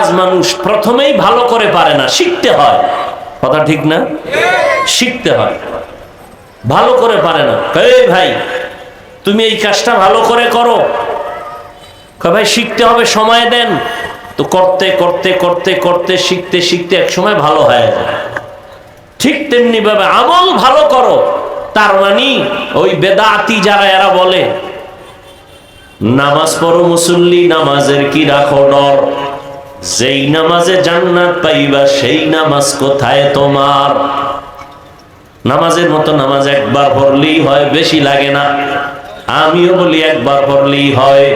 কাজ মানুষ প্রথমেই ভালো করে পারে না, শিখতে হয়। কথা ঠিক না? শিখতে হয়, ভালো করে পারে না। এই ভাই তুমি এই কাজটা ভালো করে করো, ভাই শিখতে হবে, সময় দেন। তো করতে করতে করতে করতে শিখতে শিখতে এক সময় ভালো হয়ে যায়। ঠিক তেমনি ভাবে আমল ভালো করো, তার মানে ওই বেদাতি যারা এরা বলে নামাজ পড়ো মুসল্লি, নামাজের কি রাখো ডর, যেই নামাজে জান্নাত পাইবা সেই নামাজ কোথায় তোমার। নামাজের মতো নামাজ একবার পড়লেই হয়, বেশি লাগে না। আমিও বলি একবার পড়লেই হয়,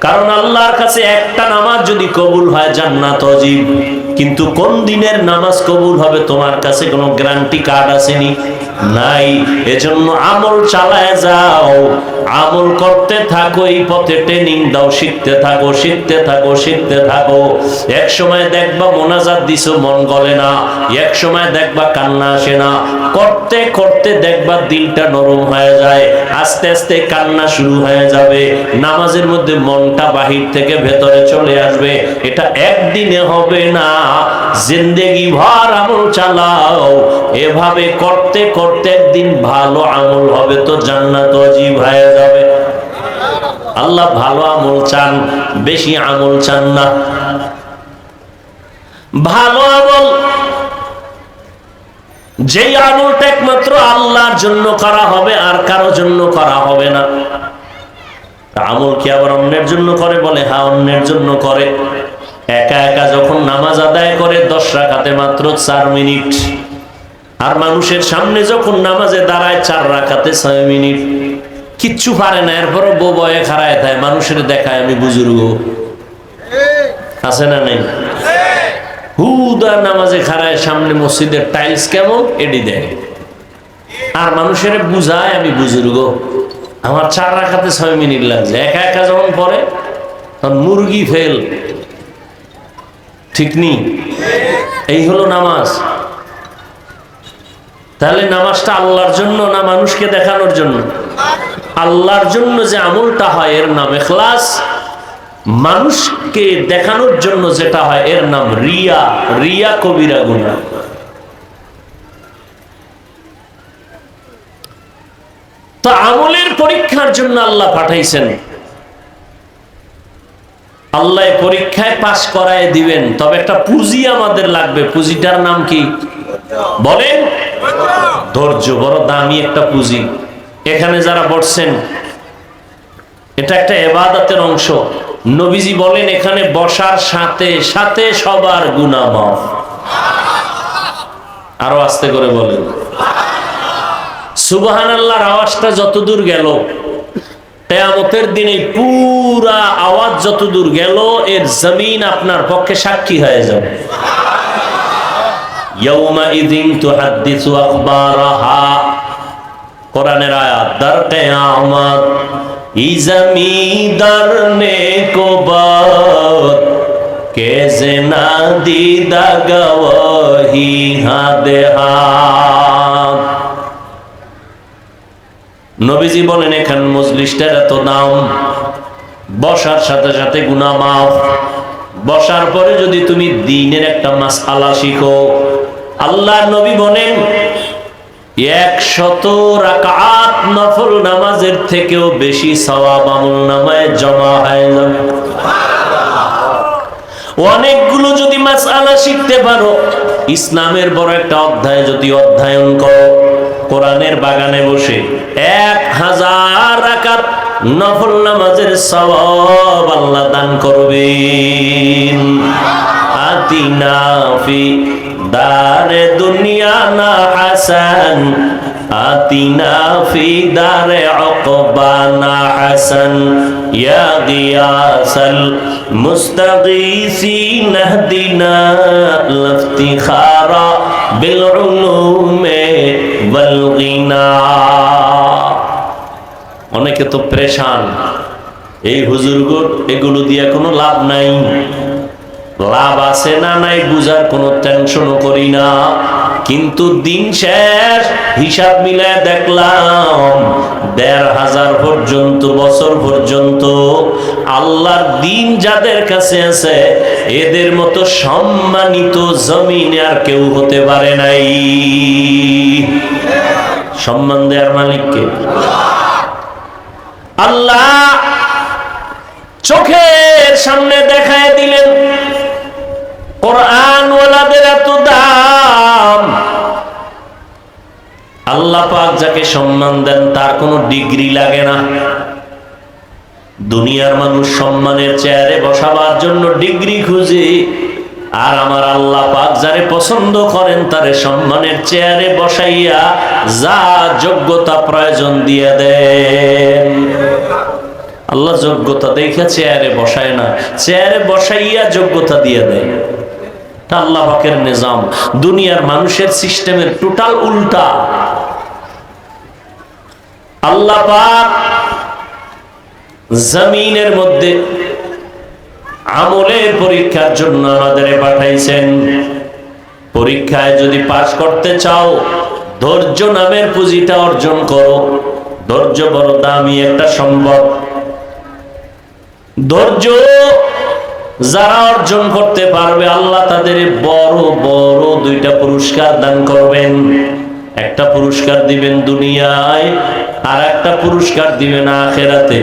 কারণ আল্লাহর কাছে একটা নামাজ যদি কবুল হয় জান্নাত ওয়াজিব। কিন্তু কোন দিনের নামাজ কবুল হবে তোমার কাছে কোনো গ্যারান্টি কার্ড আসেনি, নাই। এজন্য আমল চালায় যাও, আমল করতে থাকো, এই পথে ট্রেনিং দাও, শিখতে থাকো শিখতে থাকো শিখতে থাকো। এক সময় দেখবা মোনাজাত দিছো মন গলে না, এক সময় দেখবা কান্না আসে না, করতে করতে দেখবা দিলটা নরম হয়ে যায়, আস্তে আস্তে কান্না শুরু হয়ে যাবে, নামাজের মধ্যে মনটা বাহির থেকে ভেতরে চলে আসবে। এটা একদিনে হবে না, জিন্দেগি ভর আমল চালাও। এভাবে করতে করতে একদিন ভালো আমল হবে, তো জান্নাত ওয়াজিব হয়ে যাবে। আল্লাহ ভালো আমল চান, বেশি আমল চান না। ভালো আমল, যেই আমলটা একমাত্র আল্লাহর জন্য করা হবে, আর কারো জন্য করা হবে না। আমল কি আবার অন্যের জন্য করে? বলে হ্যাঁ, অন্যের জন্য করে। একা একা যখন নামাজ আদায় করে 10 রাকাতে মাত্র 4 মিনিট, আর মানুষের সামনে যখন নামাজে দাঁড়ায় 4 রাকাতে 6 মিনিট, কিচ্ছু পারে না, এরপরও বউ বয়ে খাড়ায় থাকে, মানুষের দেখায় আমি বুজুর্গ। আছে না নেই? হুদা নামাজে খাড়ায়, সামনে মসজিদের টাইলস কেমন এডি দেয়, আর মানুষের বুঝায় আমি বুজুর্গ, আমার 4 রাকাতে 6 মিনিট লাগছে। একা একা যখন পড়ে তখন মুরগি ফেল। ঠিক নি? এই হলো নামাজ। তাহলে নামাজটা আল্লাহর জন্য না মানুষকে দেখানোর জন্য? আল্লাহর জন্য যে আমলটা হয় এর নাম ইখলাস, মানুষকে দেখানোর জন্য যেটা হয় এর নাম রিয়া। রিয়া কবিরা গুনাহ। তো আমলের পরীক্ষার জন্য আল্লাহ পাঠাইছেন, আল্লাহ পরীক্ষায় পাস করায় দিবেন, তবে একটা পুঁজি আমাদের লাগবে। পুঁজিটার নাম কি বলেন? ধৈর্য। বড় দামি একটা পুঁজি। এখানে যারা বসছেন এটা একটা ইবাদতের অংশ। নবীজি বলেন এখানে বসার সাথে সাথে সবার গুনাহ মাফ। আরো আস্তে করে বলেন সুবহানাল্লাহর আওয়াজটা যতদূর গেল, কিয়ামতের দিনে পুরা আওয়াজ যতদূর গেল, এর জমিন আপনার পক্ষে সাক্ষী হয়ে যাবে। ইয়াউমাইযিন তুহাদ্দিসু আখবারাহা, কোরআনের আয়াত। দার কিয়ামত ই জমিদার নে কোবাত কে জেনা দিদা গওয়াহি হাদে হাত। নবীজি বলেন এখান মজলিসটার এত দাম, বসার সাথে সাথে গুনাহ মাফ। বসার পরে যদি তুমি দ্বীনের একটা মাসআলা শিখো, আল্লাহর নবী বলেন 100 রাকাত নফল নামাজের থেকেও বেশি সওয়াব আমলনামায় জমা হয়ে যাবে। অনেকগুলো যদি মাসআলা শিখতে পারো, ইসলামের বড় একটা অধ্যায় যদি অধ্যয়ন করো, কোরআনের বাগানে বসে 1000 রাকাত নফল নামাজের সওয়াব আল্লাহ দান করবেন। আতিনা ফি দারে দুনিয়া না হাসান, আতিনা ফি দারে উকবা না হাসান, ইয়া গিয়াসাল মুস্তাগীসিন ইহদিনা লিফতিখারা বিল উলুমে ওয়াল গিনা। অনেকে তো পরেশান, এই হুজুরগণ এগুলো দিয়ে কোনো লাভ নাই। লাভ আছে না নাই বুঝার কোনো টেনশনও করি না। কিন্তু দিন শেষ হিসাব মিলায় দেখলাম ১৫০০ পর্যন্ত বছর পর্যন্ত আল্লাহর দিন যাদের কাছে আছে এদের মতো সম্মানিত জমিনে আর কেউ হতে পারে নাই। সম্মান দেওয়ার মালিককে আল্লাহ চোখের সামনে দেখায় দিলেন। কোরআন ওয়ালাদের এত দাম। আল্লাহ পাক যাকে সম্মান দেন তার কোনো ডিগ্রি লাগে না। দুনিয়ার মানুষ সম্মানের চেয়ারে বসাবার জন্য ডিগ্রি খুঁজে, আর আমার আল্লাহ পাক যারে পছন্দ করেন তারে সম্মানের চেয়ারে বসাইয়া যা যোগ্যতা প্রয়োজন দিয়ে দেন। আল্লাহ যোগ্যতা দেখে চেয়ারে বসায় না, চেয়ারে বসাইয়া যোগ্যতা দিয়ে দেয়। আল্লাহ পাকের নিজাম। দুনিয়ার মানুষের সিস্টেমের টোটাল উল্টা। আল্লাহ পাক জমিনের মধ্যে আমলের পরীক্ষার জন্য আমাদের পাঠাইছেন। পরীক্ষায় যদি পাস করতে চাও ধৈর্য নামের পুঁজিটা অর্জন করো। ধৈর্য বড় দামি একটা সম্পদ। ধৈর্য যারা অর্জন করতে পারবে আল্লাহ তাদের বড় বড় দুইটা পুরস্কার দান করবেন। একটা পুরস্কার দিবেন দুনিয়ায়, আর একটা পুরস্কার দিবেন আখিরাতে।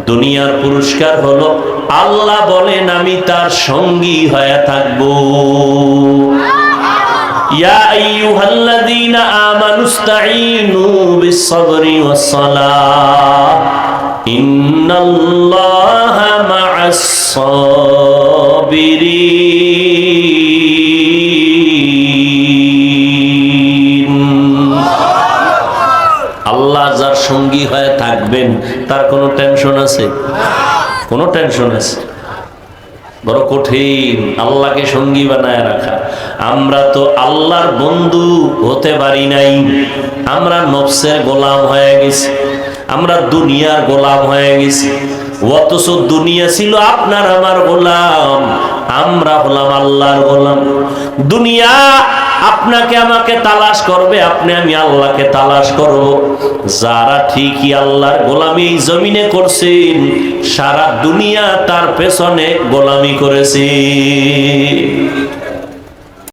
দুনিয়ার পুরস্কার হলো আল্লাহ বলেন আমি তার সঙ্গী হয়ে থাকবো। ইয়া আইয়ুহাল্লাযীনা আমানুস্তাঈনু বিস-সাবরি ওয়াস-সালাহ ইন্নাল্লাহা মা'আস-সাবিরিন। আল্লাহ যার সঙ্গী হয়ে থাকবেন তার কোনো টেনশন আছে? কোনো টেনশন আছে? বড় কঠিন আল্লাহকে সঙ্গী বানায় রাখা। আমরা তো আল্লাহর বন্ধু হতে পারি নাই। আমরা নফসের গোলাম হয়ে গেছি, আমরা দুনিয়ার গোলাম হয়ে গেছি। অথচ দুনিয়া ছিল আপনার আমার গোলাম, আমরা হলাম আল্লাহর গোলাম। দুনিয়া আপনাকে আমাকে তালাশ করবে, আপনি আমি আল্লাহকে তালাশ করব। যারা ঠিকই আল্লাহর গোলামি এই জমিনে করছেন সারা দুনিয়া তার পেছনে গোলামি করেছে।